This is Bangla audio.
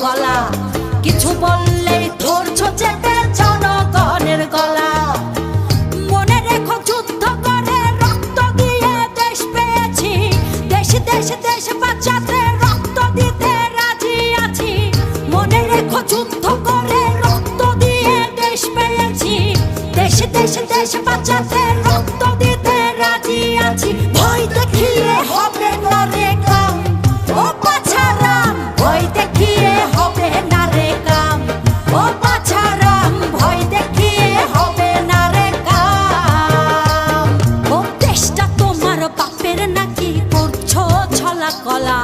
গলা, কিছু বললেই ধরছো চেপে জনগণের গলা। মনে রেখো যুদ্ধ করে রক্ত দিয়ে দেশ পেয়েছি, দেশ দেশ দেশ বাঁচাতে রক্ত দিতে রাজি আছি। মনে রেখো যুদ্ধ করে রক্ত দিয়ে দেশ পেয়েছি, দেশ দেশ দেশ বাঁচাতে রক্ত দিতে রাজি আছি। ভয় দেখিয়ে হবে না রে কাম, ও বাছারাম, ভয় দেখিয়ে হবে না রে কাম, ও বাছারাম, ভয় দেখিয়ে হবে না রে কাম। ও দেশটা তোমার বাপের নাকি করছো ছলা কলা,